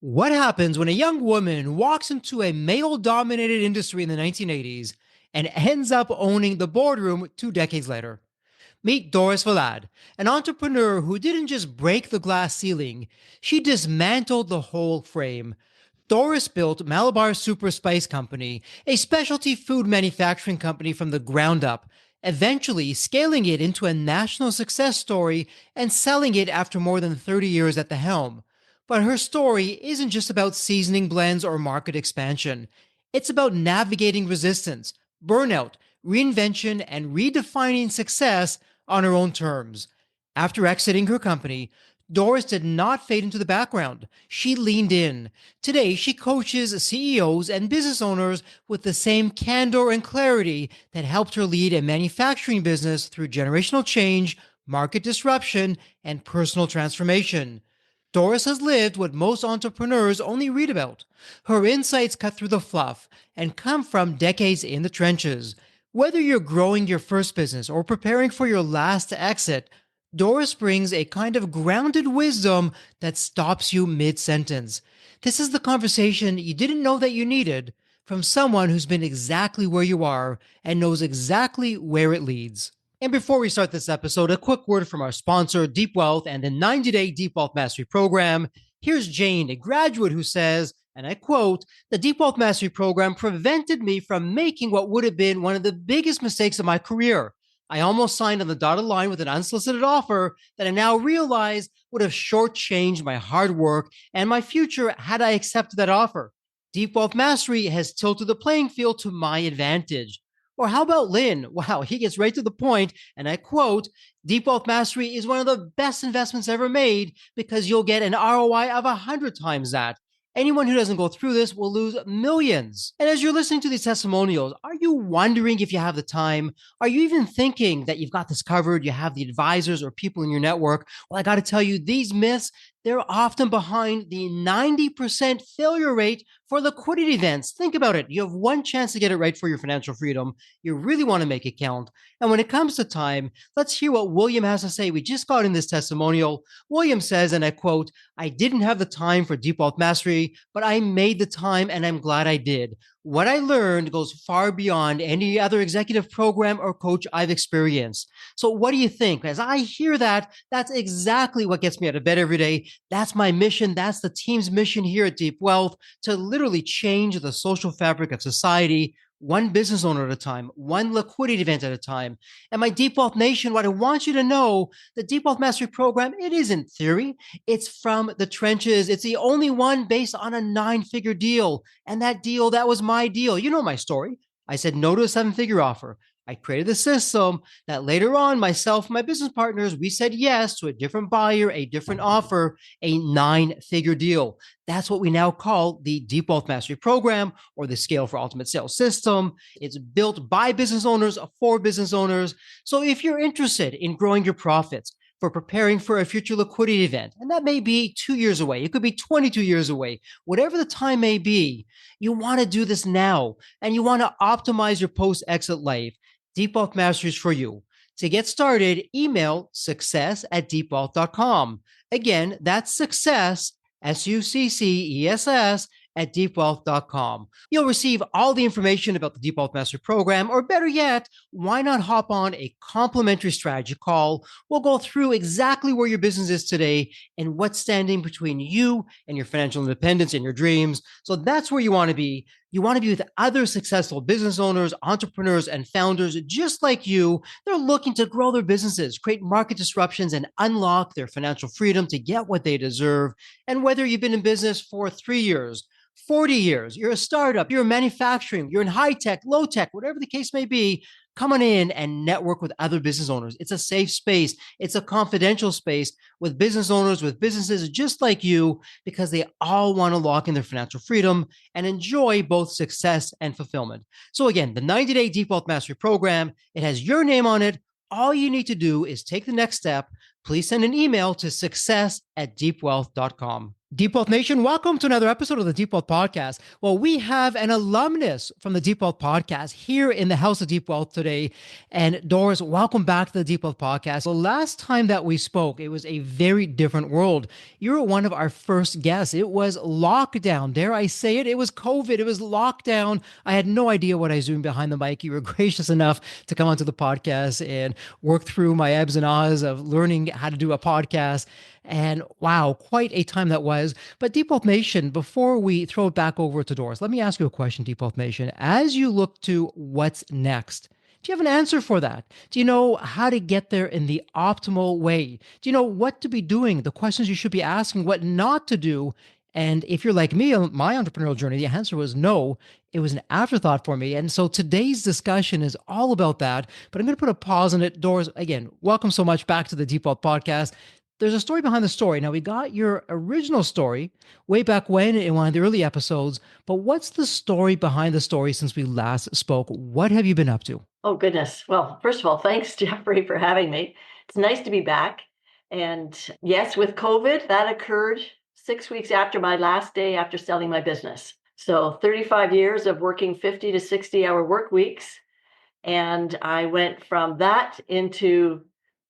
What happens when a young woman walks into a male dominated industry in the 1980s and ends up owning the boardroom 2 decades later? Meet Doris Valade, an entrepreneur who didn't just break the glass ceiling, she dismantled the whole frame. Doris built Malabar Super Spice Company, a specialty food manufacturing company from the ground up, eventually scaling it into a national success story and selling it after more than 30 years at the helm. But her story isn't just about seasoning blends or market expansion. It's about navigating resistance, burnout, reinvention, and redefining success on her own terms. After exiting her company, Doris did not fade into the background. She leaned in. Today, she coaches CEOs and business owners with the same candor and clarity that helped her lead a manufacturing business through generational change, market disruption, and personal transformation. Doris has lived what most entrepreneurs only read about. Her insights cut through the fluff and come from decades in the trenches. Whether you're growing your first business or preparing for your last exit, Doris brings a kind of grounded wisdom that stops you mid sentence. This is the conversation you didn't know that you needed from someone who's been exactly where you are and knows exactly where it leads. And before we start this episode, a quick word from our sponsor, Deep Wealth, and the 90-day Deep Wealth Mastery Program. Here's Jane, a graduate who says, and I quote, "The Deep Wealth Mastery Program prevented me from making what would have been one of the biggest mistakes of my career. I almost signed on the dotted line with an unsolicited offer that I now realize would have shortchanged my hard work and my future had I accepted that offer. Deep Wealth Mastery has tilted the playing field to my advantage." Or how about Lynn? Wow, he gets right to the point, and I quote, "Deep Wealth Mastery is one of the best investments ever made because you'll get an ROI of 100 times that. Anyone who doesn't go through this will lose millions." And as you're listening to these testimonials, are you wondering if you have the time? Are you even thinking that you've got this covered? You have the advisors or people in your network? Well, I got to tell you, these myths, they're often behind the 90% failure rate for liquidity events. Think about it. You have one chance to get it right for your financial freedom. You really want to make it count. And when it comes to time, let's hear what William has to say. We just got in this testimonial. William says, and I quote, "I didn't have the time for Deep Wealth Mastery, but I made the time and I'm glad I did. What I learned goes far beyond any other executive program or coach I've experienced." So what do you think? As I hear that, that's exactly what gets me out of bed every day. That's my mission. That's the team's mission here at Deep Wealth, to literally change the social fabric of society, one business owner at a time, one liquidity event at a time. And my Deep Wealth Nation, what I want you to know, the Deep Wealth Mastery Program, it isn't theory. It's from the trenches. It's the only one based on a 9-figure deal. And that deal, that was my deal. You know my story. I said no to a 7-figure offer. I created a system that later on, myself and my business partners, we said yes to a different buyer, a different offer, a 9-figure deal. That's what we now call the Deep Wealth Mastery Program, or the Scale for Ultimate Sales system. It's built by business owners for business owners. So if you're interested in growing your profits, for preparing for a future liquidity event, and that may be 2 years away, it could be 22 years away, whatever the time may be, you want to do this now, and you want to optimize your post-exit life. Deep Wealth Mastery is for you. To get started, email success@deepwealth.com. Again, that's success, SUCCESS, at deepwealth.com. You'll receive all the information about the Deep Wealth Mastery Program, or better yet, why not hop on a complimentary strategy call? We'll go through exactly where your business is today and what's standing between you and your financial independence and your dreams. So that's where you want to be. You want to be with other successful business owners, entrepreneurs, and founders just like you. They're looking to grow their businesses, create market disruptions, and unlock their financial freedom to get what they deserve. And whether you've been in business for 3 years, 40 years, you're a startup, you're manufacturing, you're in high tech, low tech, whatever the case may be, come on in and network with other business owners. It's a safe space. It's a confidential space with business owners, with businesses just like you, because they all want to lock in their financial freedom and enjoy both success and fulfillment. So again, the 90-day Deep Wealth Mastery Program, it has your name on it. All you need to do is take the next step. Please send an email to success@deepwealth.com. Deep Wealth Nation, welcome to another episode of the Deep Wealth Podcast. Well, we have an alumnus from the Deep Wealth Podcast here in the House of Deep Wealth today. And Doris, welcome back to the Deep Wealth Podcast. The last time that we spoke, it was a very different world. You were one of our first guests. It was lockdown. Dare I say it? It was COVID. It was lockdown. I had no idea what I was doing behind the mic. You were gracious enough to come onto the podcast and work through my ebbs and ahs of learning how to do a podcast. And wow, quite a time that was. But Deep Wealth Nation, before we throw it back over to Doris, let me ask you a question, Deep Wealth Nation. As you look to what's next, do you have an answer for that? Do you know how to get there in the optimal way? Do you know what to be doing, the questions you should be asking, what not to do? And if you're like me on my entrepreneurial journey, the answer was no. It was an afterthought for me. And so today's discussion is all about that. But I'm going to put a pause on it. Doris, again, welcome so much back to the Deep Wealth Podcast. There's a story behind the story. Now, we got your original story way back when in one of the early episodes, but what's the story behind the story since we last spoke? What have you been up to? Oh, goodness. Well, first of all, thanks, Jeffrey, for having me. It's nice to be back. And yes, with COVID, that occurred 6 weeks after my last day after selling my business. So 35 years of working 50 to 60-hour work weeks. And I went from that into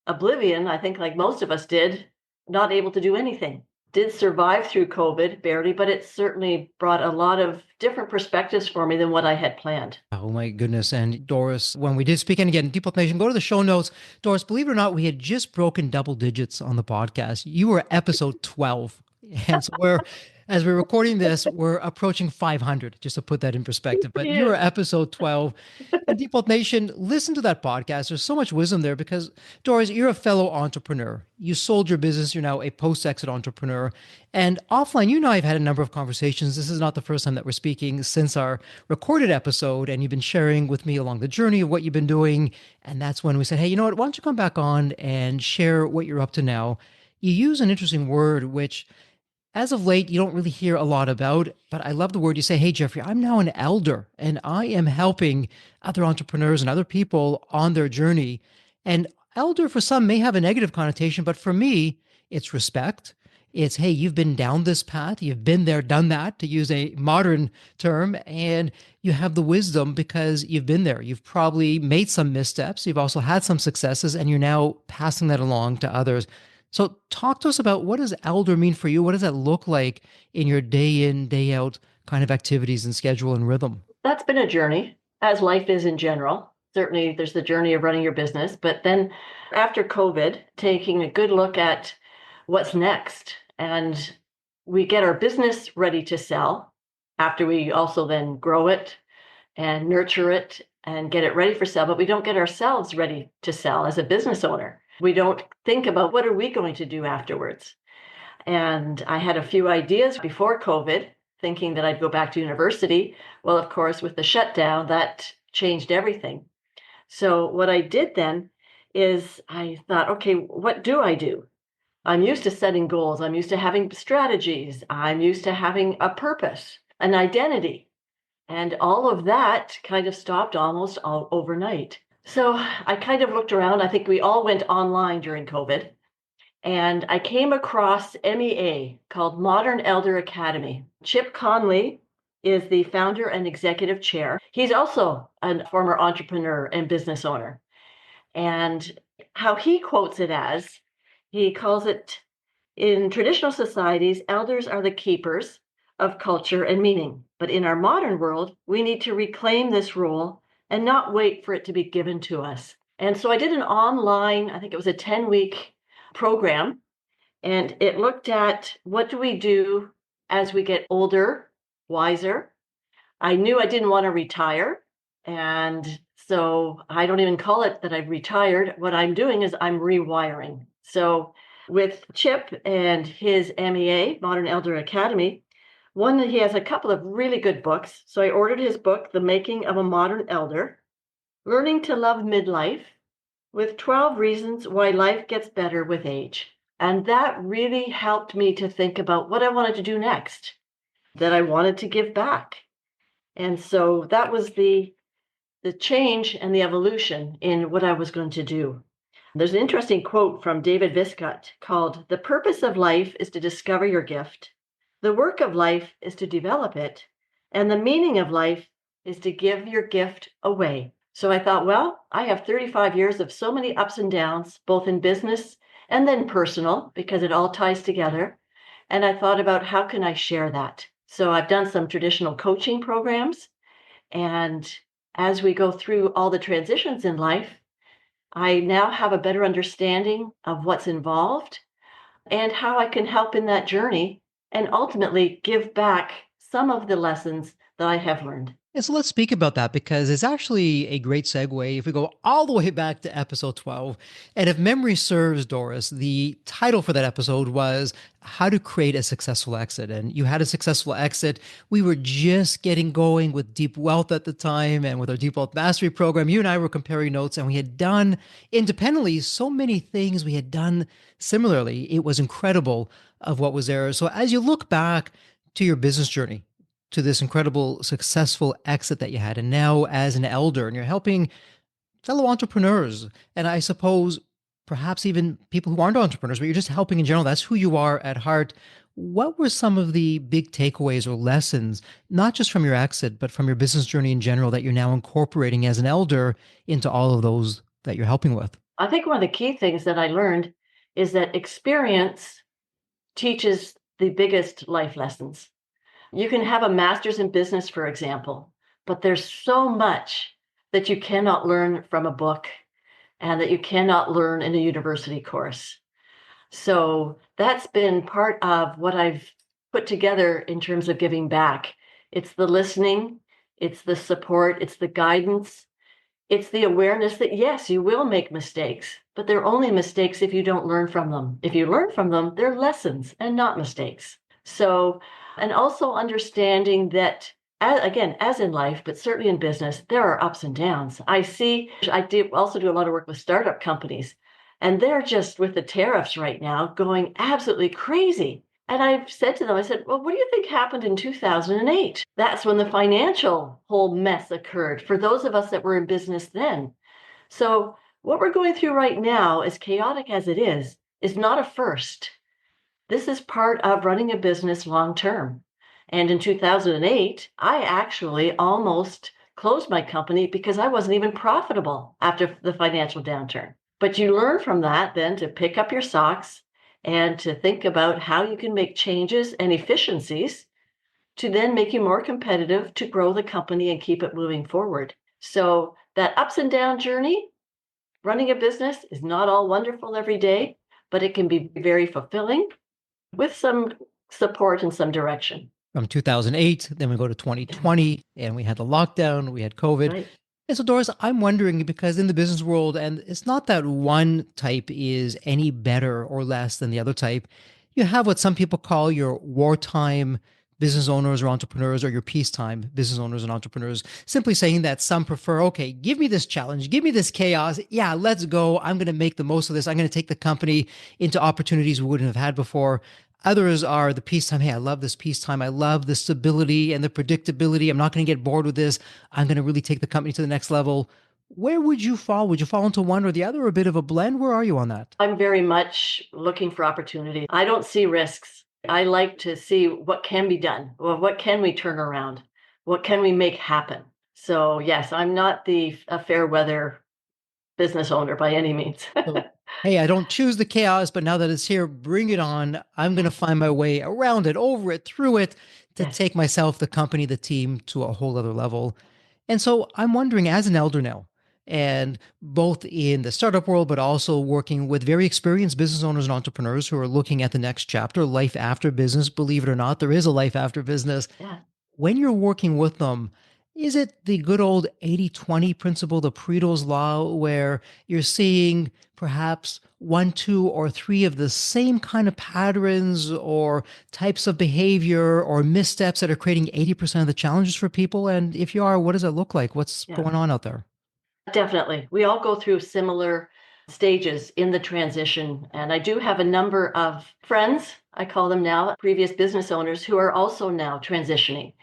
oblivion, I think like most of us did, not able to do anything. Did survive through COVID, barely, but it certainly brought a lot of different perspectives for me than what I had planned. Oh my goodness. And Doris, when we did speak, and again, Deep Wealth Nation, go to the show notes. Doris, believe it or not, we had just broken double digits on the podcast. You were episode 12. And so as we're recording this, we're approaching 500, just to put that in perspective. But you were episode 12. And Deep Wealth Nation, listen to that podcast. There's so much wisdom there because, Doris, you're a fellow entrepreneur. You sold your business. You're now a post-exit entrepreneur. And offline, you and I have had a number of conversations. This is not the first time that we're speaking since our recorded episode. And you've been sharing with me along the journey of what you've been doing. And that's when we said, hey, you know what? Why don't you come back on and share what you're up to now? You use an interesting word, which as of late, you don't really hear a lot about, but I love the word you say, hey, Jeffrey, I'm now an elder and I am helping other entrepreneurs and other people on their journey. And elder for some may have a negative connotation, but for me, it's respect. It's, hey, you've been down this path. You've been there, done that, to use a modern term, and you have the wisdom because you've been there. You've probably made some missteps. You've also had some successes, and you're now passing that along to others. So talk to us about, what does elder mean for you? What does that look like in your day in, day out kind of activities and schedule and rhythm? That's been a journey, as life is in general. Certainly, there's the journey of running your business. But then after COVID, taking a good look at what's next. And we get our business ready to sell after we also then grow it and nurture it and get it ready for sale. But we don't get ourselves ready to sell as a business owner. We don't think about what are we going to do afterwards. And I had a few ideas before COVID, thinking that I'd go back to university. Well, of course, with the shutdown, that changed everything. So what I did then is I thought, okay, what do I do? I'm used to setting goals. I'm used to having strategies. I'm used to having a purpose, an identity. And all of that kind of stopped almost all overnight. So I kind of looked around. I think we all went online during COVID. And I came across MEA called Modern Elder Academy. Chip Conley is the founder and executive chair. He's also a former entrepreneur and business owner. And how he quotes it as, he calls it, in traditional societies, elders are the keepers of culture and meaning. But in our modern world, we need to reclaim this role and not wait for it to be given to us. And so I did an online, I think it was a 10-week program, and it looked at what do we do as we get older, wiser. I knew I didn't want to retire, and so I don't even call it that I've retired. What I'm doing is I'm rewiring. So with Chip and his MEA, Modern Elder Academy, he has a couple of really good books. So I ordered his book, The Making of a Modern Elder, Learning to Love Midlife, with 12 Reasons Why Life Gets Better with Age. And that really helped me to think about what I wanted to do next, that I wanted to give back. And so that was the change and the evolution in what I was going to do. There's an interesting quote from David Viscott called, "The purpose of life is to discover your gift, The work of life is to develop it, and the meaning of life is to give your gift away. So I thought, well, I have 35 years of so many ups and downs, both in business and then personal, because it all ties together. And I thought about how can I share that? So I've done some traditional coaching programs. And as we go through all the transitions in life, I now have a better understanding of what's involved and how I can help in that journey and ultimately give back some of the lessons that I have learned. And so let's speak about that because it's actually a great segue if we go all the way back to episode 12. And if memory serves, Doris, the title for that episode was How to Create a Successful Exit. And you had a successful exit. We were just getting going with Deep Wealth at the time and with our Deep Wealth Mastery program. You and I were comparing notes, and we had done independently so many things we had done similarly. It was incredible of what was there. So as you look back to your business journey, to this incredible successful exit that you had, and now as an elder, and you're helping fellow entrepreneurs, and I suppose perhaps even people who aren't entrepreneurs, but you're just helping in general. That's who you are at heart. What were some of the big takeaways or lessons, not just from your exit, but from your business journey in general, that you're now incorporating as an elder into all of those that you're helping with? I think one of the key things that I learned is that experience teaches the biggest life lessons. You can have a master's in business, for example, but there's so much that you cannot learn from a book and that you cannot learn in a university course. So that's been part of what I've put together in terms of giving back. It's the listening, it's the support, it's the guidance, it's the awareness that yes, you will make mistakes, but they're only mistakes if you don't learn from them. If you learn from them, they're lessons and not mistakes. So, and also understanding that, again, as in life, but certainly in business, there are ups and downs. I also do a lot of work with startup companies, and they're just with the tariffs right now going absolutely crazy. And I've said to them, I said, well, what do you think happened in 2008? That's when the financial whole mess occurred for those of us that were in business then. So what we're going through right now, as chaotic as it is not a first. This is part of running a business long term. And in 2008, I actually almost closed my company because I wasn't even profitable after the financial downturn. But you learn from that then to pick up your socks and to think about how you can make changes and efficiencies to then make you more competitive to grow the company and keep it moving forward. So that ups and down journey, running a business is not all wonderful every day, but it can be very fulfilling with some support and some direction. From 2008, then we go to 2020, and we had the lockdown, we had COVID. Right. And so, Doris, I'm wondering because in the business world, and it's not that one type is any better or less than the other type, you have what some people call your wartime business owners or entrepreneurs, or your peacetime business owners and entrepreneurs, simply saying that some prefer, okay, give me this challenge, give me this chaos. Yeah, let's go. I'm going to make the most of this. I'm going to take the company into opportunities we wouldn't have had before. Others are the peacetime. Hey, I love this peacetime. I love the stability and the predictability. I'm not going to get bored with this. I'm going to really take the company to the next level. Where would you fall? Would you fall into one or the other, or a bit of a blend? Where are you on that? I'm very much looking for opportunity. I don't see risks. I like to see what can be done. Well, what can we turn around? What can we make happen? So yes, I'm not a fair weather business owner by any means. So, hey, I don't choose the chaos, but now that it's here, bring it on. I'm going to find my way around it, over it, through it to Yes. take myself, the company, the team to a whole other level. And so I'm wondering, as an elder now, and both in the startup world, but also working with very experienced business owners and entrepreneurs who are looking at the next chapter, life after business. Believe it or not, there is a life after business. Yeah. When you're working with them, is it the good old 80-20 principle, the Pareto's law, where you're seeing perhaps one, two, or three of the same kind of patterns or types of behavior or missteps that are creating 80% of the challenges for people? And if you are, what does it look like? What's Yeah. going on out there? Definitely. We all go through similar stages in the transition. And I do have a number of friends, I call them now, previous business owners who are also now transitioning.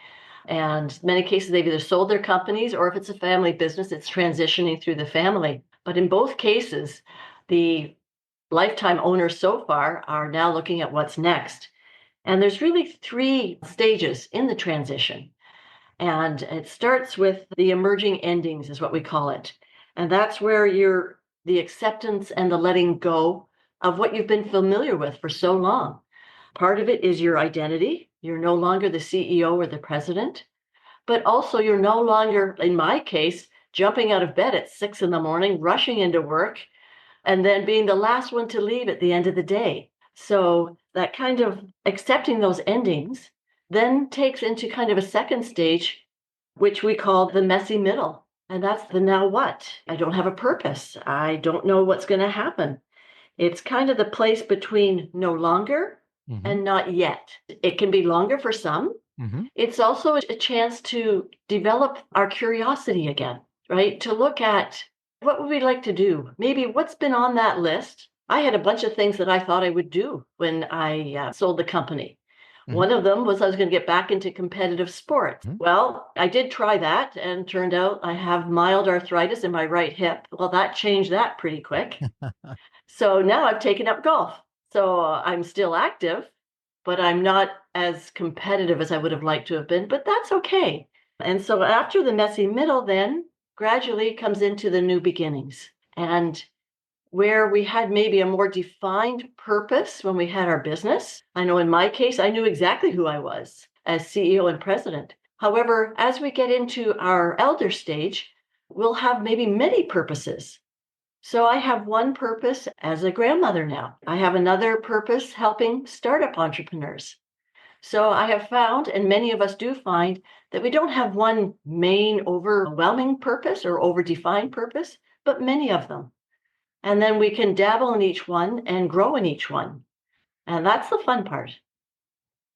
And in many cases, they've either sold their companies or if it's a family business, it's transitioning through the family. But in both cases, the lifetime owners so far are now looking at what's next. And there's really three stages in the transition. And it starts with the emerging endings, is what we call it. And that's where you're the acceptance and the letting go of what you've been familiar with for so long. Part of it is your identity. You're no longer the CEO or the president, but also you're no longer, in my case, jumping out of bed at 6 in the morning, rushing into work, and then being the last one to leave at the end of the day. So that kind of accepting those endings then takes into kind of a second stage, which we call the messy middle. And that's the now what? I don't have a purpose. I don't know what's going to happen. It's kind of the place between no longer Hmm. and not yet. It can be longer for some. Hmm. It's also a chance to develop our curiosity again, right? To look at what would we like to do? Maybe what's been on that list? I had a bunch of things that I thought I would do when I sold the company. Hmm. One of them was I was going to get back into competitive sports. Well, I did try that and turned out I have mild arthritis in my right hip. Well, that changed that pretty quick. So now I've taken up golf. So I'm still active, but I'm not as competitive as I would have liked to have been, but that's okay. And so after the messy middle, then gradually comes into the new beginnings. And where we had maybe a more defined purpose when we had our business. I know in my case, I knew exactly who I was as CEO and president. However, as we get into our elder stage, we'll have maybe many purposes. So I have one purpose as a grandmother now. I have another purpose helping startup entrepreneurs. So I have found, and many of us do find, that we don't have one main overwhelming purpose or overdefined purpose, but many of them. And then we can dabble in each one and grow in each one. And that's the fun part.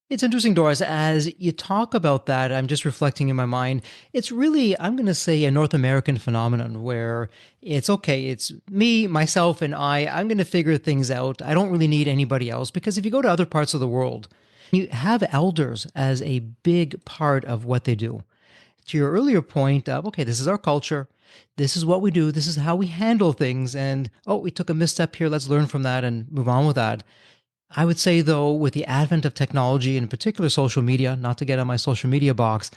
It's interesting, Doris, as you talk about that, I'm just reflecting in my mind. It's really, I'm going to say, a North American phenomenon where it's okay, it's me, myself, and I'm going to figure things out. I don't really need anybody else because if you go to other parts of the world, you have elders as a big part of what they do. To your earlier point of, okay, this is our culture. This is what we do. This is how we handle things. And, oh, we took a misstep here. Let's learn from that and move on with that. I would say, though, with the advent of technology, in particular social media, not to get on my social media box,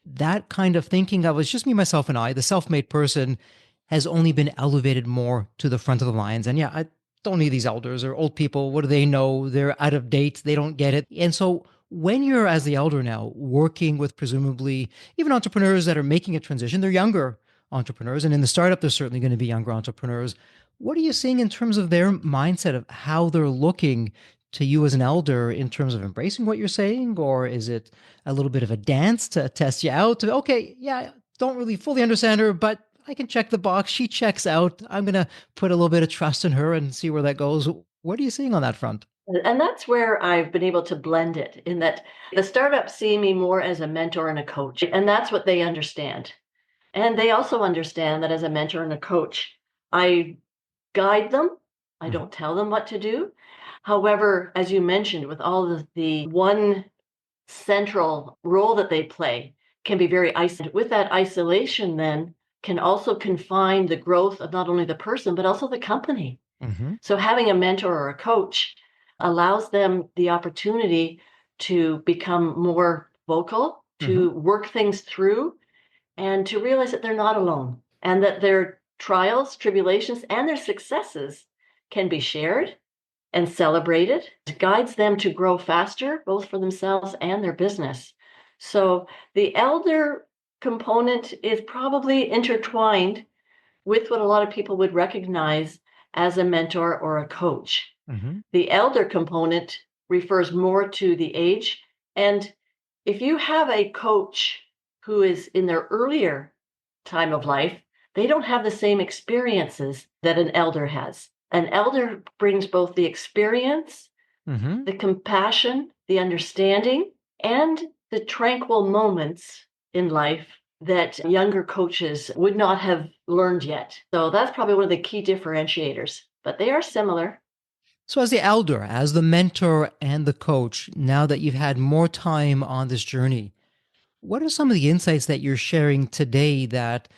that kind of thinking of it's just me, myself, and I, the self made person, has only been elevated more to the front of the lines. And yeah, I don't need these elders or old people. What do they know? They're out of date. They don't get it. And so when you're, as the elder now, working with presumably even entrepreneurs that are making a transition, they're younger entrepreneurs. And in the startup, there's certainly going to be younger entrepreneurs. What are you seeing in terms of their mindset of how they're looking to you as an elder in terms of embracing what you're saying? Or is it a little bit of a dance to test you out? To, okay, yeah, don't really fully understand her, but I can check the box. She checks out. I'm going to put a little bit of trust in her and see where that goes. What are you seeing on that front? And that's where I've been able to blend it in that the startups see me more as a mentor and a coach. And that's what they understand. And they also understand that as a mentor and a coach, I guide them. I Mhm. don't tell them what to do. However, as you mentioned, with all the one central role that they play can be very isolated. With that isolation, then can also confine the growth of not only the person, but also the company. Mhm. So having a mentor or a coach allows them the opportunity to become more vocal, Mhm. to work things through, and to realize that they're not alone and that their trials, tribulations, and their successes can be shared and celebrated. It guides them to grow faster, both for themselves and their business. So the elder component is probably intertwined with what a lot of people would recognize as a mentor or a coach. Mhm. The elder component refers more to the age. And if you have a coach who is in their earlier time of life, they don't have the same experiences that an elder has. An elder brings both the experience, Mhm. the compassion, the understanding, and the tranquil moments in life that younger coaches would not have learned yet. So that's probably one of the key differentiators, but they are similar. So, as the elder, as the mentor and the coach, now that you've had more time on this journey, what are some of the insights that you're sharing today that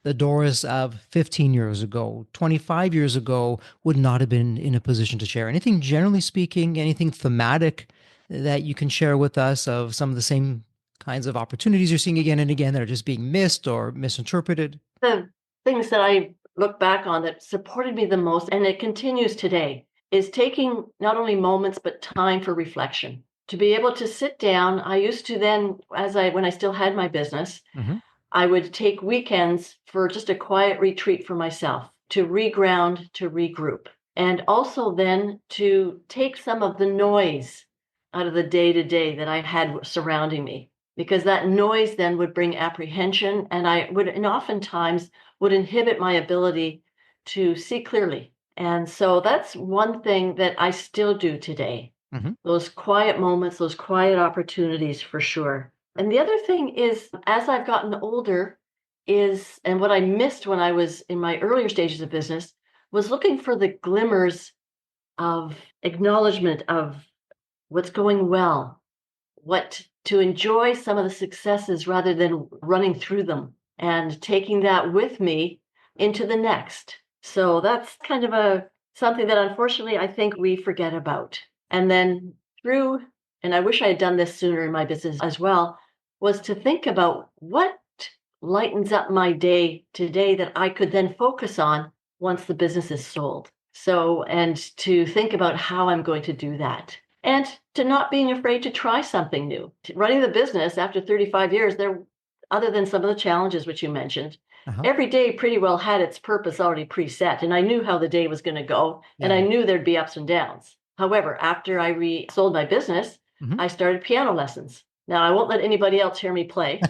the Doris of 15 years ago, 25 years ago would not have been in a position to share? Anything generally speaking, anything thematic that you can share with us of some of the same kinds of opportunities you're seeing again and again that are just being missed or misinterpreted? The things that I look back on that supported me the most, and it continues today, is taking not only moments but time for reflection. To be able to sit down, I used to then, when I still had my business, Hmm. I would take weekends for just a quiet retreat for myself to reground, to regroup, and also then to take some of the noise out of the day to day that I had surrounding me. Because that noise then would bring apprehension, and oftentimes would inhibit my ability to see clearly. And so that's one thing that I still do today. Hmm. Those quiet moments, those quiet opportunities for sure. And the other thing is, as I've gotten older, and what I missed when I was in my earlier stages of business was looking for the glimmers of acknowledgement of what's going well, what to enjoy some of the successes rather than running through them and taking that with me into the next. So that's kind of a something that unfortunately I think we forget about. And then through, and I wish I had done this sooner in my business as well, was to think about what lightens up my day today that I could then focus on once the business is sold. So, and to think about how I'm going to do that. And to not being afraid to try something new. Running the business after 35 years, there, other than some of the challenges which you mentioned, Uh-huh. every day pretty well had its purpose already preset. And I knew how the day was going to go, and I Yeah. knew there'd be ups and downs. However, after I sold my business, Hmm. I started piano lessons. Now, I won't let anybody else hear me play.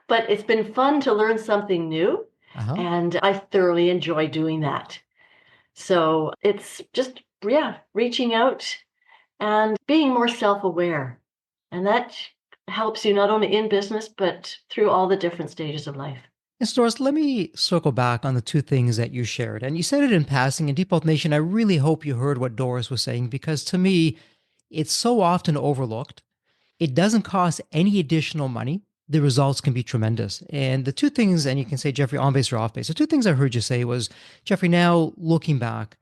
But it's been fun to learn something new, Uh-huh. and I thoroughly enjoy doing that. So it's just, yeah, reaching out and being more self aware. And that helps you not only in business, but through all the different stages of life. Yes, Doris, let me circle back on the two things that you shared. And you said it in passing. In Deep Health Nation, I really hope you heard what Doris was saying because to me, it's so often overlooked. It doesn't cost any additional money. The results can be tremendous. And the two things, and you can say, Jeffrey, on base or off base. The two things I heard you say was, Jeffrey, now looking back,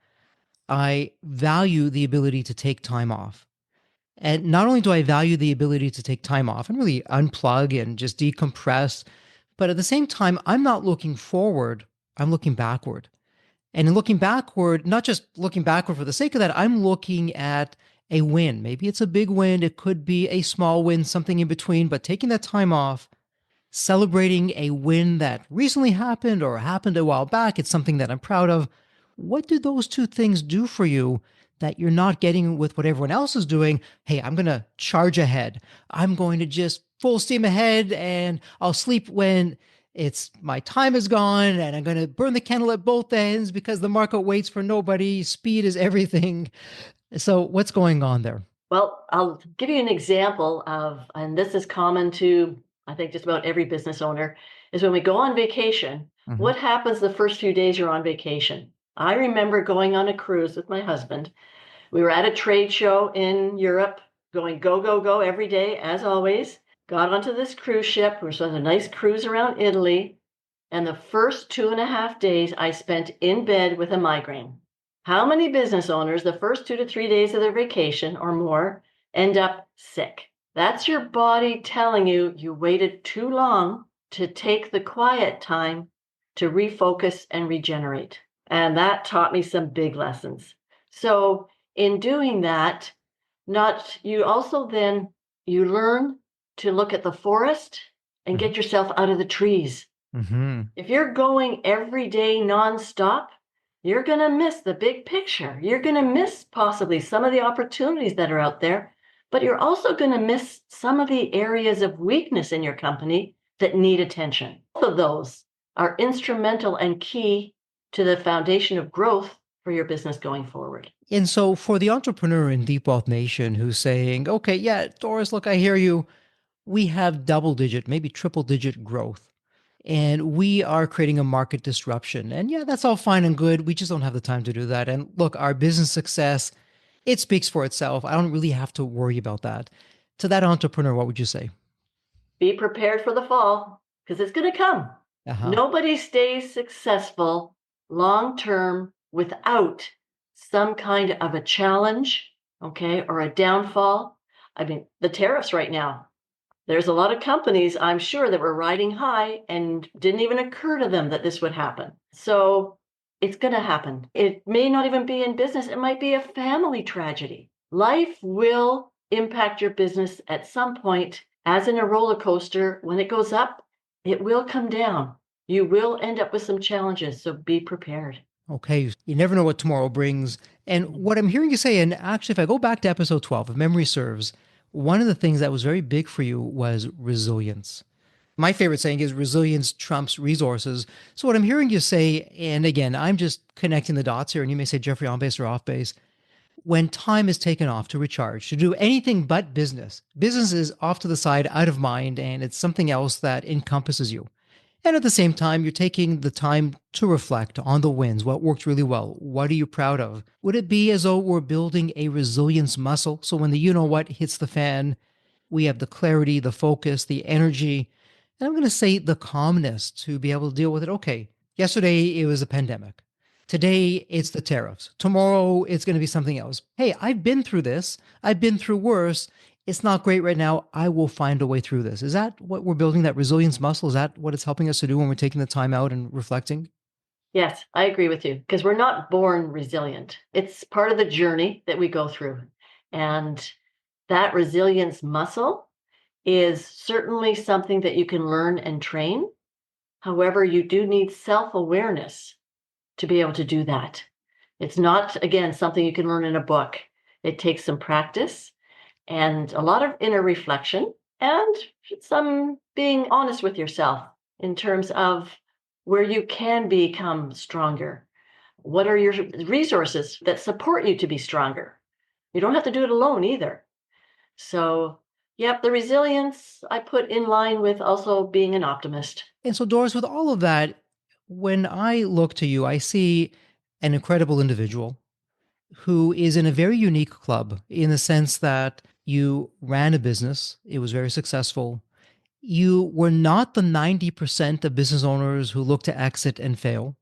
I value the ability to take time off. And not only do I value the ability to take time off and really unplug and just decompress, but at the same time, I'm not looking forward, I'm looking backward. And in looking backward, not just looking backward for the sake of that, I'm looking at a win. Maybe it's a big win, it could be a small win, something in between, but taking that time off, celebrating a win that recently happened or happened a while back, it's something that I'm proud of. What do those two things do for you that you're not getting with what everyone else is doing? Hey, I'm going to charge ahead. I'm going to just full steam ahead and I'll sleep when it's my time is gone and I'm going to burn the candle at both ends because the market waits for nobody. Speed is everything. So what's going on there? Well, I'll give you an example of, and this is common to, I think, just about every business owner, is when we go on vacation, Hmm. what happens the first few days you're on vacation? I remember going on a cruise with my husband. We were at a trade show in Europe, going go, go, go every day, as always. Got onto this cruise ship. We were on a nice cruise around Italy. And the first 2.5 days I spent in bed with a migraine. How many business owners, the first 2 to 3 days of their vacation or more, end up sick? That's your body telling you you waited too long to take the quiet time to refocus and regenerate. And that taught me some big lessons. So in doing that, not you also then you learn to look at the forest and get yourself out of the trees. Hmm. If you're going every day nonstop, you're going to miss the big picture. You're going to miss possibly some of the opportunities that are out there, but you're also going to miss some of the areas of weakness in your company that need attention. Both of those are instrumental and key to the foundation of growth for your business going forward. And so for the entrepreneur in Deep Wealth Nation who's saying, okay, yeah, Doris, look, I hear you. We have double digit, maybe triple digit growth. And we are creating a market disruption. And yeah, that's all fine and good. We just don't have the time to do that. And look, our business success, it speaks for itself. I don't really have to worry about that. To that entrepreneur, what would you say? Be prepared for the fall because it's going to come. Uh-huh. Nobody stays successful long term without some kind of a challenge okay, or a downfall. I mean, the tariffs right now, there's a lot of companies, I'm sure, that were riding high and didn't even occur to them that this would happen. So it's going to happen. It may not even be in business, it might be a family tragedy. Life will impact your business at some point, as in a roller coaster. When it goes up, it will come down. You will end up with some challenges, so be prepared. Okay, you never know what tomorrow brings. And what I'm hearing you say, and actually, if I go back to episode 12, if memory serves, one of the things that was very big for you was resilience. My favorite saying is resilience trumps resources. So, what I'm hearing you say, and again, I'm just connecting the dots here, and you may say, Jeffrey, on base or off base, when time is taken off to recharge, to do anything but business, business is off to the side, out of mind, and it's something else that encompasses you. And at the same time, you're taking the time to reflect on the wins, what worked really well, what are you proud of? Would it be as though we're building a resilience muscle? So when the you know what hits the fan, we have the clarity, the focus, the energy, and I'm going to say the calmness to be able to deal with it. Okay, yesterday it was a pandemic. Today it's the tariffs. Tomorrow it's going to be something else. Hey, I've been through this. I've been through worse. It's not great right now. I will find a way through this. Is that what we're building, that resilience muscle? Is that what it's helping us to do when we're taking the time out and reflecting? Yes, I agree with you because we're not born resilient. It's part of the journey that we go through. And that resilience muscle is certainly something that you can learn and train. However, you do need self awareness to be able to do that. It's not, again, something you can learn in a book. It takes some practice and a lot of inner reflection and some being honest with yourself in terms of where you can become stronger. What are your resources that support you to be stronger? You don't have to do it alone either. So, yep, the resilience I put in line with also being an optimist. And so, Doris, with all of that, when I look to you, I see an incredible individual who is in a very unique club in the sense that you ran a business, it was very successful. You were not the 90% of business owners who look to exit and fail.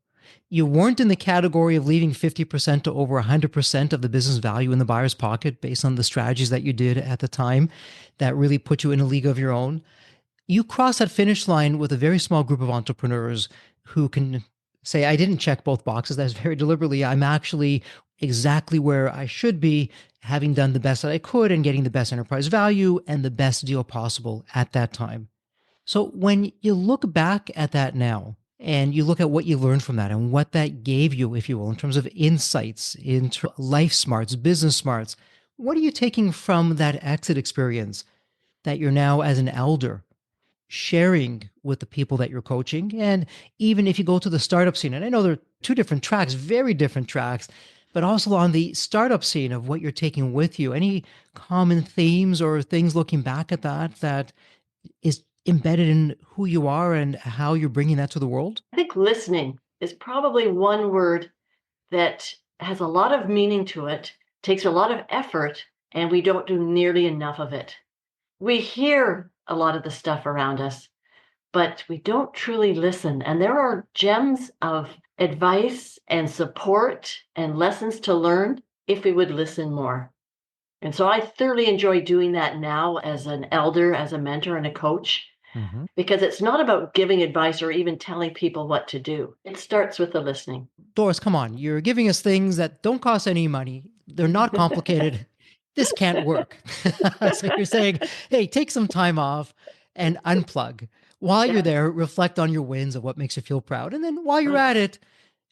You weren't in the category of leaving 50% to over 100% of the business value in the buyer's pocket based on the strategies that you did at the time that really put you in a league of your own. You cross that finish line with a very small group of entrepreneurs who can say, I didn't check both boxes. That's very deliberately. I'm actually exactly where I should be, having done the best that I could and getting the best enterprise value and the best deal possible at that time. So when you look back at that now and you look at what you learned from that and what that gave you, if you will, in terms of insights into life smarts, business smarts, what are you taking from that exit experience that you're now as an elder sharing with the people that you're coaching? And even if you go to the startup scene, and I know there are two different tracks, very different tracks, but also on the startup scene of what you're taking with you, any common themes or things looking back at that is embedded in who you are and how you're bringing that to the world? I think listening is probably one word that has a lot of meaning to it, takes a lot of effort, and we don't do nearly enough of it. We hear a lot of the stuff around us, but we don't truly listen. And there are gems of advice and support and lessons to learn if we would listen more. And so I thoroughly enjoy doing that now as an elder, as a mentor, and a coach, Mm-hmm. because it's not about giving advice or even telling people what to do. It starts with the listening. Doris, come on. You're giving us things that don't cost any money. They're not complicated. This can't work. So you're saying, hey, take some time off and unplug. While you're Yeah. there, reflect on your wins of what makes you feel proud. And then while you're at it,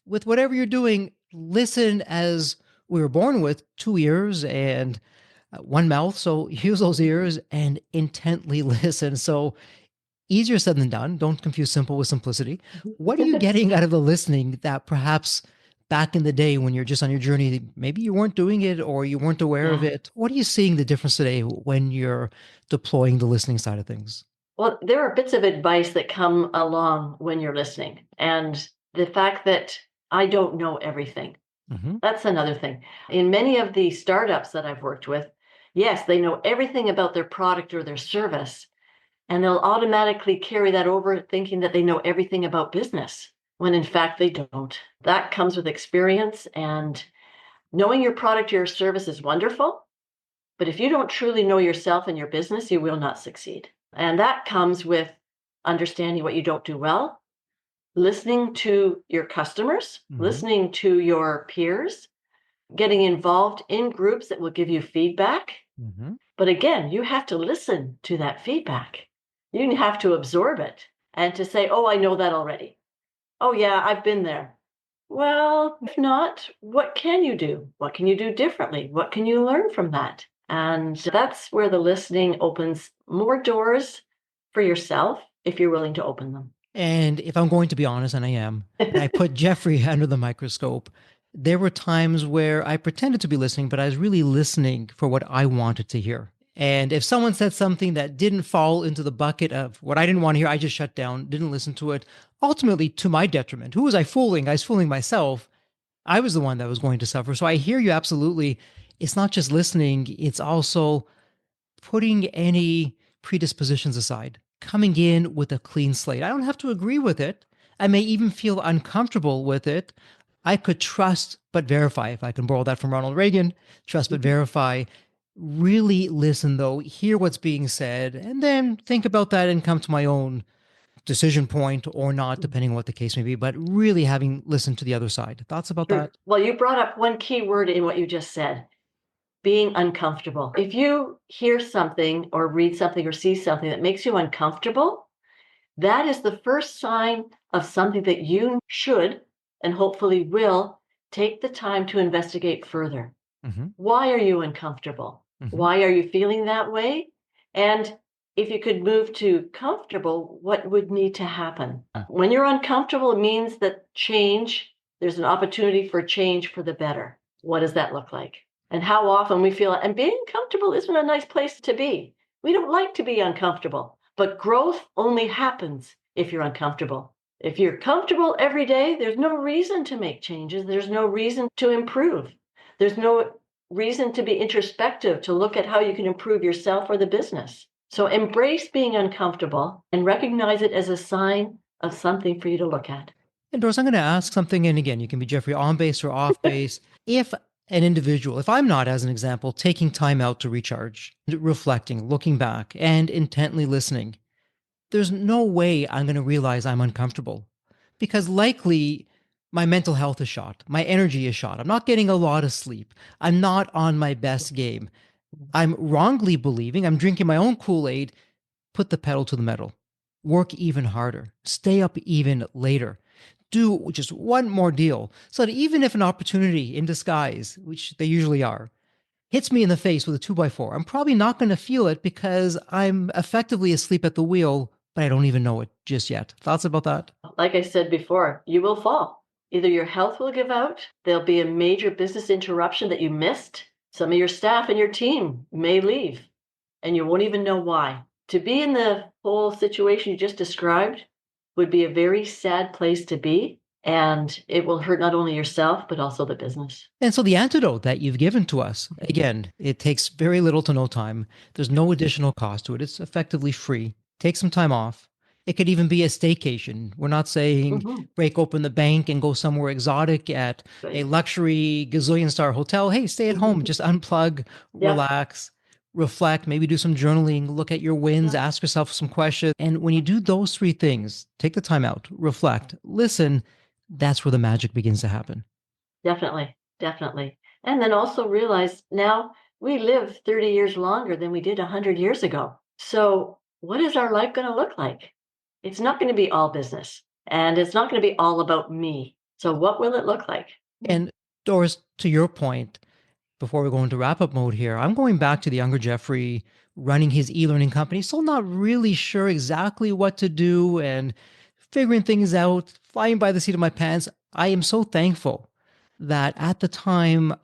with whatever you're doing, listen as we were born with 2 ears and one mouth. So use those ears and intently listen. So easier said than done. Don't confuse simple with simplicity. What are you getting out of the listening that perhaps back in the day when you're just on your journey, maybe you weren't doing it or you weren't aware of Yeah. it? What are you seeing the difference today when you're deploying the listening side of things? Well, there are bits of advice that come along when you're listening. And the fact that I don't know everything, Mm-hmm. that's another thing. In many of the startups that I've worked with, yes, they know everything about their product or their service, and they'll automatically carry that over thinking that they know everything about business, when in fact they don't. That comes with experience, and knowing your product or your service is wonderful. But if you don't truly know yourself and your business, you will not succeed. And that comes with understanding what you don't do well, listening to your customers, Mhm. listening to your peers, getting involved in groups that will give you feedback. Mhm. But again, you have to listen to that feedback. You have to absorb it and to say, oh, I know that already. Oh, yeah, I've been there. Well, if not, what can you do? What can you do differently? What can you learn from that? And that's where the listening opens more doors for yourself if you're willing to open them. And if I'm going to be honest, and I am, and I put Jeffrey under the microscope, there were times where I pretended to be listening, but I was really listening for what I wanted to hear. And if someone said something that didn't fall into the bucket of what I didn't want to hear, I just shut down, didn't listen to it, ultimately to my detriment. Who was I fooling? I was fooling myself. I was the one that was going to suffer. So I hear you absolutely. It's not just listening, it's also putting any predispositions aside, coming in with a clean slate. I don't have to agree with it. I may even feel uncomfortable with it. I could trust but verify, if I can borrow that from Ronald Reagan, trust but verify. Really listen, though, hear what's being said, and then think about that and come to my own decision point or not, depending on what the case may be. But really having listened to the other side. Thoughts about Sure. that? Well, you brought up one key word in what you just said, being uncomfortable. If you hear something or read something or see something that makes you uncomfortable, that is the first sign of something that you should and hopefully will take the time to investigate further. Mm-hmm. Why are you uncomfortable? Mm-hmm. Why are you feeling that way? And if you could move to comfortable, what would need to happen? When you're uncomfortable, it means that there's an opportunity for change for the better. What does that look like? And how often we feel, and being comfortable isn't a nice place to be. We don't like to be uncomfortable, but growth only happens if you're uncomfortable. If you're comfortable every day, there's no reason to make changes. There's no reason to improve. There's no reason to be introspective, to look at how you can improve yourself or the business. So embrace being uncomfortable and recognize it as a sign of something for you to look at. And Doris, I'm going to ask something, and again, you can be Jeffrey on base or off base. If an individual, if I'm not, as an example, taking time out to recharge, reflecting, looking back, and intently listening, there's no way I'm going to realize I'm uncomfortable because likely my mental health is shot. My energy is shot. I'm not getting a lot of sleep. I'm not on my best game. I'm wrongly believing I'm drinking my own Kool Aid. Put the pedal to the metal. Work even harder. Stay up even later. Do just one more deal so that even if an opportunity in disguise, which they usually are, hits me in the face with a 2x4, I'm probably not going to feel it because I'm effectively asleep at the wheel, but I don't even know it just yet. Thoughts about that? Like I said before, you will fall. Either your health will give out, there'll be a major business interruption that you missed. Some of your staff and your team may leave, and you won't even know why. To be in the whole situation you just described would be a very sad place to be, and it will hurt not only yourself, but also the business. And so the antidote that you've given to us, again, it takes very little to no time. There's no additional cost to it. It's effectively free. Take some time off. It could even be a staycation. We're not saying Mhm. break open the bank and go somewhere exotic at a Right. luxury gazillion star hotel. Hey, stay at home, just unplug, Yep. relax, reflect, maybe do some journaling, look at your wins, Yep. ask yourself some questions. And when you do those three things, take the time out, reflect, listen, that's where the magic begins to happen. Definitely. Definitely. And then also realize now we live 30 years longer than we did 100 years ago. So, what is our life going to look like? It's not going to be all business and it's not going to be all about me. So, what will it look like? And Doris, to your point, before we go into wrap up mode here, I'm going back to the younger Jeffrey running his e learning company, still not really sure exactly what to do and figuring things out, flying by the seat of my pants. I am so thankful that at the time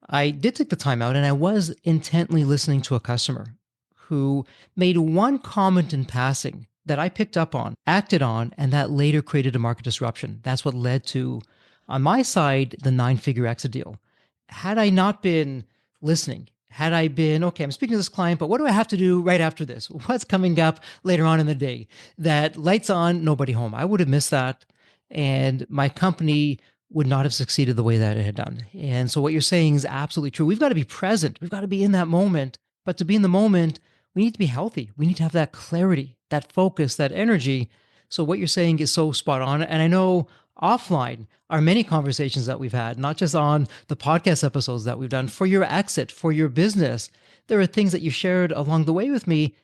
I did take the time out and I was intently listening to a customer who made one comment in passing that I picked up on, acted on, and that later created a market disruption. That's what led to, on my side, the 9-figure exit deal. Had I not been listening, had I been, okay, I'm speaking to this client, but what do I have to do right after this? What's coming up later on in the day? That lights on, nobody home. I would have missed that. And my company would not have succeeded the way that it had done. And so what you're saying is absolutely true. We've got to be present. We've got to be in that moment But to be in the moment, we need to be healthy. We need to have that clarity, that focus, that energy. So what you're saying is so spot on. And I know offline are many conversations that we've had, not just on the podcast episodes that we've done for your exit, for your business. There are things that you shared along the way with me.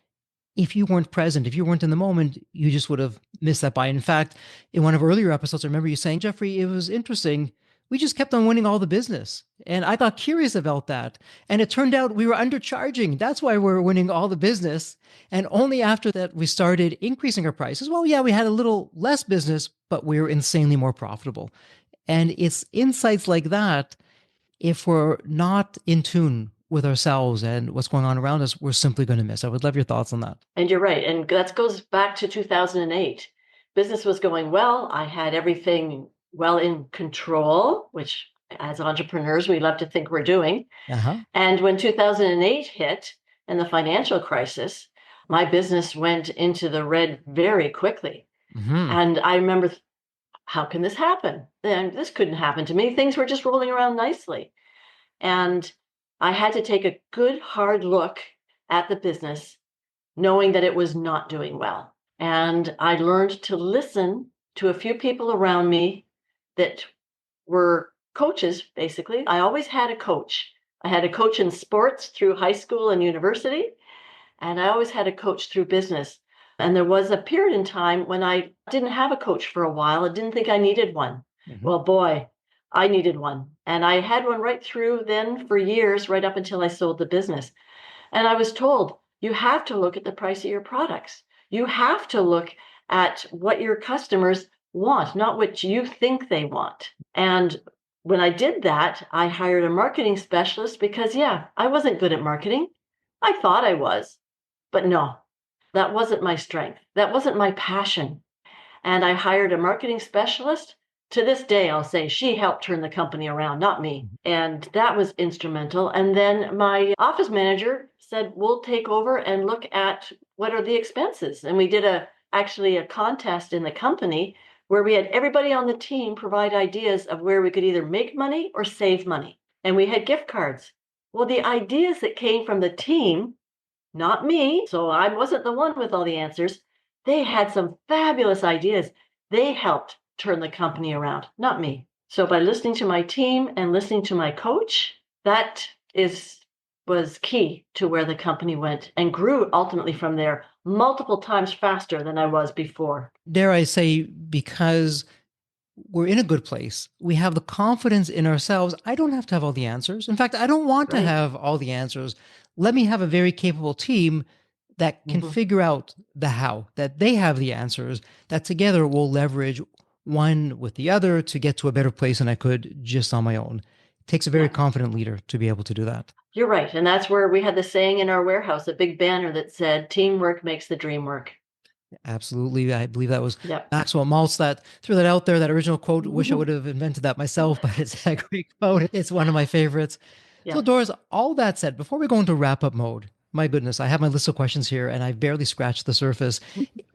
If you weren't present, if you weren't in the moment, you just would have missed that by. In fact, in one of our earlier episodes, I remember you saying, Jeffrey, it was interesting. We just kept on winning all the business. And I got curious about that. And it turned out we were undercharging. That's why we were winning all the business. And only after that, we started increasing our prices. Well, yeah, we had a little less business, but we were insanely more profitable. And it's insights like that, if we're not in tune with ourselves and what's going on around us, we're simply going to miss. I would love your thoughts on that. And you're right. And that goes back to 2008. Business was going well. I had everything well in control, which as entrepreneurs, we love to think we're doing. Uh-huh. And when 2008 hit and the financial crisis, my business went into the red very quickly. Mm-hmm. And I remember, how can this happen? And this couldn't happen to me. Things were just rolling around nicely. And I had to take a good, hard look at the business, knowing that it was not doing well. And I learned to listen to a few people around me that were coaches, basically. I always had a coach. I had a coach in sports through high school and university, and I always had a coach through business. And there was a period in time when I didn't have a coach for a while. I didn't think I needed one. Mm-hmm. Well, boy, I needed one. And I had one right through then for years, right up until I sold the business. And I was told, you have to look at the price of your products. You have to look at what your customers want, not what you think they want. And when I did that, I hired a marketing specialist because, yeah, I wasn't good at marketing. I thought I was, but no, that wasn't my strength. That wasn't my passion. And I hired a marketing specialist. To this day, I'll say she helped turn the company around, not me. And that was instrumental. And then my office manager said, we'll take over and look at what are the expenses. And we did actually a contest in the company where we had everybody on the team provide ideas of where we could either make money or save money. And we had gift cards. Well, the ideas that came from the team, not me, so I wasn't the one with all the answers, they had some fabulous ideas. They helped turn the company around, not me. So by listening to my team and listening to my coach, that was key to where the company went and grew ultimately from there multiple times faster than I was before. Dare I say, because we're in a good place, we have the confidence in ourselves. I don't have to have all the answers. In fact, I don't want to have all the answers. Let me have a very capable team that can figure out the how, that they have the answers, that together we'll leverage one with the other to get to a better place than I could just on my own. It takes a very confident leader to be able to do that. You're right. And that's where we had the saying in our warehouse, a big banner that said, teamwork makes the dream work. Absolutely. I believe that was Maxwell Maltz that threw that out there, that original quote. Wish I would have invented that myself, but it's a great quote. It's one of my favorites. Yeah. So Doris, all that said, before we go into wrap up mode, my goodness, I have my list of questions here and I've barely scratched the surface.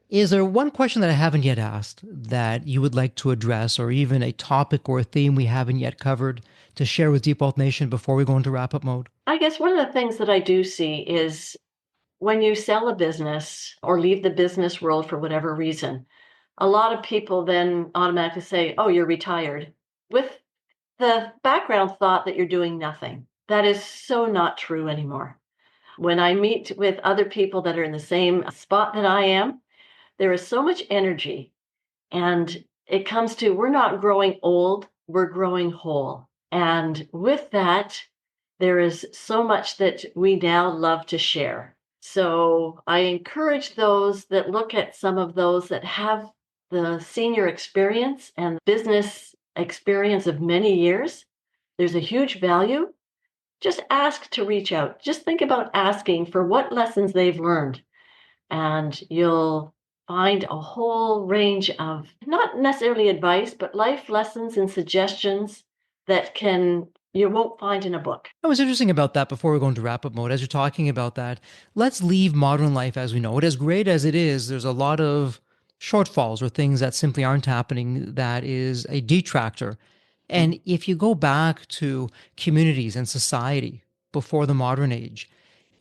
Is there one question that I haven't yet asked that you would like to address, or even a topic or a theme we haven't yet covered to share with Deep Wealth Nation before we go into wrap up mode? I guess one of the things that I do see is when you sell a business or leave the business world for whatever reason, a lot of people then automatically say, oh, you're retired, with the background thought that you're doing nothing. That is so not true anymore. When I meet with other people that are in the same spot that I am, there is so much energy, and it comes to, we're not growing old, we're growing whole. And with that, there is so much that we now love to share. So I encourage those that look at some of those that have the senior experience and business experience of many years. There's a huge value. Just ask to reach out. Just think about asking for what lessons they've learned. And you'll find a whole range of, not necessarily advice, but life lessons and suggestions that you won't find in a book. What's interesting about that, before we go into wrap-up mode, as you're talking about that, let's leave modern life as we know it. As great as it is, there's a lot of shortfalls or things that simply aren't happening that is a detractor. And if you go back to communities and society before the modern age,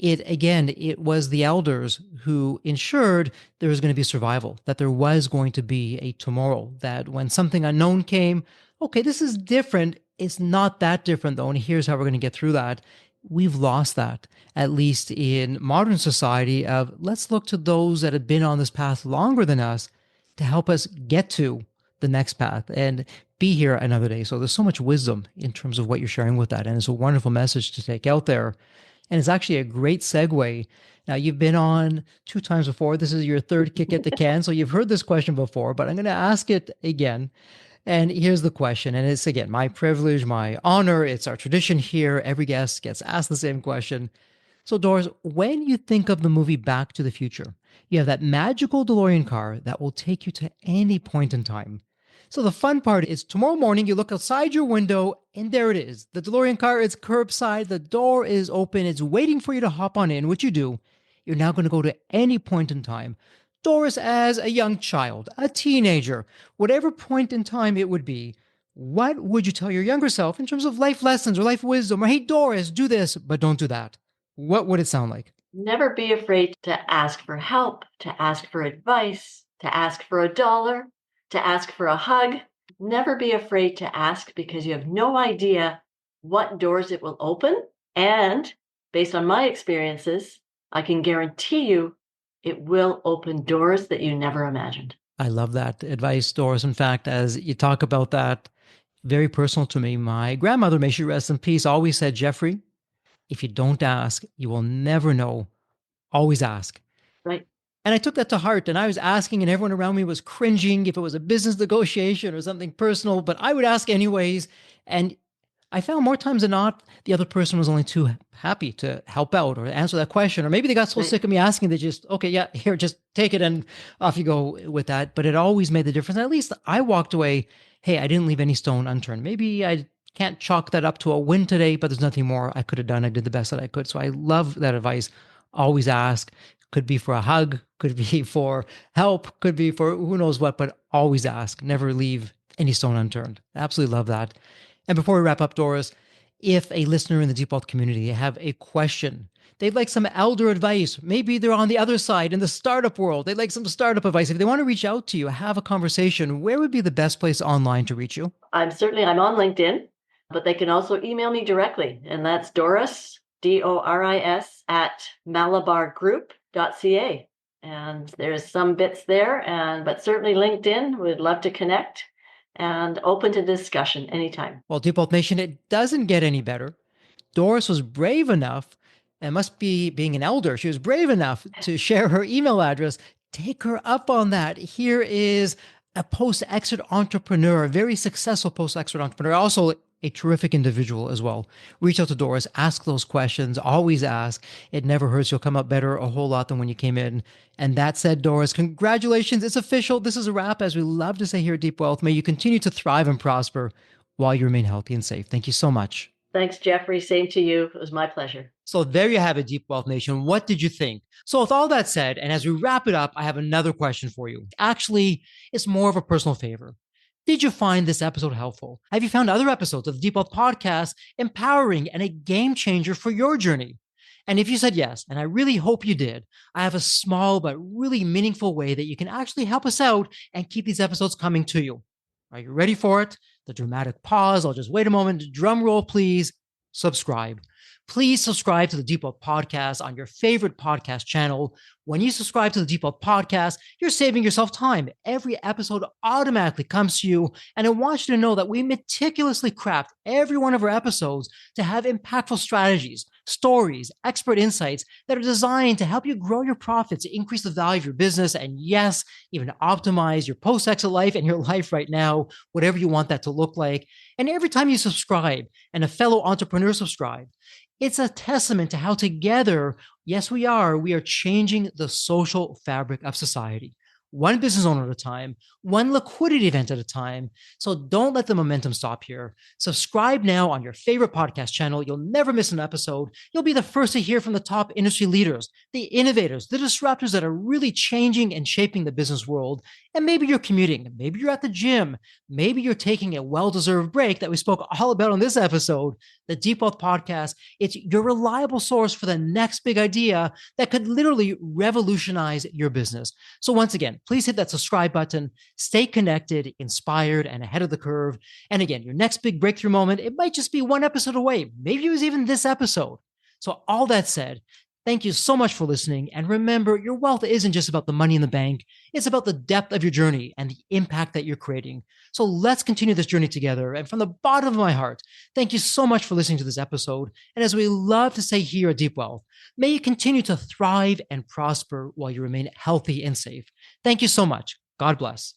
it was the elders who ensured there was going to be survival, that there was going to be a tomorrow, that when something unknown came, okay, this is different. It's not that different though. And here's how we're going to get through that. We've lost that, at least in modern society, of let's look to those that have been on this path longer than us to help us get to the next path and be here another day. So there's so much wisdom in terms of what you're sharing with that. And it's a wonderful message to take out there. And it's actually a great segue. Now, you've been on 2 times before. This is your third kick at the can. So you've heard this question before, but I'm going to ask it again. And here's the question. And it's, again, my privilege, my honor. It's our tradition here. Every guest gets asked the same question. So, Doris, when you think of the movie Back to the Future, you have that magical DeLorean car that will take you to any point in time. So the fun part is tomorrow morning, you look outside your window and there it is. The DeLorean car is curbside. The door is open. It's waiting for you to hop on in, which you do. You're now going to go to any point in time. Doris, as a young child, a teenager, whatever point in time it would be, what would you tell your younger self in terms of life lessons or life wisdom? Or, hey, Doris, do this, but don't do that. What would it sound like? Never be afraid to ask for help, to ask for advice, to ask for a dollar, to ask for a hug. Never be afraid to ask because you have no idea what doors it will open. And based on my experiences, I can guarantee you it will open doors that you never imagined. I love that advice, Doris. In fact, as you talk about that, very personal to me, my grandmother, may she rest in peace, always said, Jeffrey, if you don't ask, you will never know. Always ask. Right. And I took that to heart, and I was asking and everyone around me was cringing if it was a business negotiation or something personal, but I would ask anyways. And I found more times than not, the other person was only too happy to help out or answer that question. Or maybe they got so sick of me asking, they just, okay, yeah, here, just take it and off you go with that. But it always made the difference. At least I walked away, hey, I didn't leave any stone unturned. Maybe I can't chalk that up to a win today, but there's nothing more I could have done. I did the best that I could. So I love that advice. Always ask. Could be for a hug, could be for help, could be for who knows what, but always ask. Never leave any stone unturned. Absolutely love that. And before we wrap up, Doris, if a listener in the Deep Wealth community have a question, they'd like some elder advice, maybe they're on the other side in the startup world, they'd like some startup advice. If they want to reach out to you, have a conversation, where would be the best place online to reach you? I'm on LinkedIn, but they can also email me directly. And that's Doris, Doris, at malabargroup.ca. And there's some bits there, but certainly LinkedIn, would love to connect and open to discussion anytime. Well, Deep Wealth Nation, it doesn't get any better. Doris was brave enough, and must be being an elder, she was brave enough to share her email address. Take her up on that. Here is a post-exit entrepreneur, a very successful post-exit entrepreneur, also a terrific individual as well. Reach out to Doris, ask those questions, always ask. It never hurts. You'll come up better a whole lot than when you came in. And that said, Doris, congratulations. It's official. This is a wrap. As we love to say here at Deep Wealth, may you continue to thrive and prosper while you remain healthy and safe. Thank you so much. Thanks, Jeffrey. Same to you. It was my pleasure. So there you have it, Deep Wealth Nation. What did you think? So with all that said, and as we wrap it up, I have another question for you. Actually, it's more of a personal favor. Did you find this episode helpful? Have you found other episodes of the Deep Wealth Podcast empowering and a game changer for your journey? And if you said yes, and I really hope you did, I have a small but really meaningful way that you can actually help us out and keep these episodes coming to you. Are you ready for it? The dramatic pause. I'll just wait a moment. Drum roll, please. Subscribe. Please subscribe to the Deep Wealth Podcast on your favorite podcast channel. When you subscribe to the Deep Wealth Podcast, you're saving yourself time. Every episode automatically comes to you. And I want you to know that we meticulously craft every one of our episodes to have impactful strategies, stories, expert insights that are designed to help you grow your profits, increase the value of your business, and yes, even optimize your post-exit life and your life right now, whatever you want that to look like. And every time you subscribe and a fellow entrepreneur subscribe, it's a testament to how together, yes, we are changing the social fabric of society. One business owner at a time, one liquidity event at a time. So don't let the momentum stop here. Subscribe now on your favorite podcast channel. You'll never miss an episode. You'll be the first to hear from the top industry leaders, the innovators, the disruptors that are really changing and shaping the business world. And maybe you're commuting, maybe you're at the gym, maybe you're taking a well-deserved break that we spoke all about on this episode. The Deep Wealth Podcast, it's your reliable source for the next big idea that could literally revolutionize your business. So once again, please hit that subscribe button, stay connected, inspired, and ahead of the curve. And again, your next big breakthrough moment, it might just be one episode away. Maybe it was even this episode. So all that said, thank you so much for listening. And remember, your wealth isn't just about the money in the bank. It's about the depth of your journey and the impact that you're creating. So let's continue this journey together. And from the bottom of my heart, thank you so much for listening to this episode. And as we love to say here at Deep Wealth, may you continue to thrive and prosper while you remain healthy and safe. Thank you so much. God bless.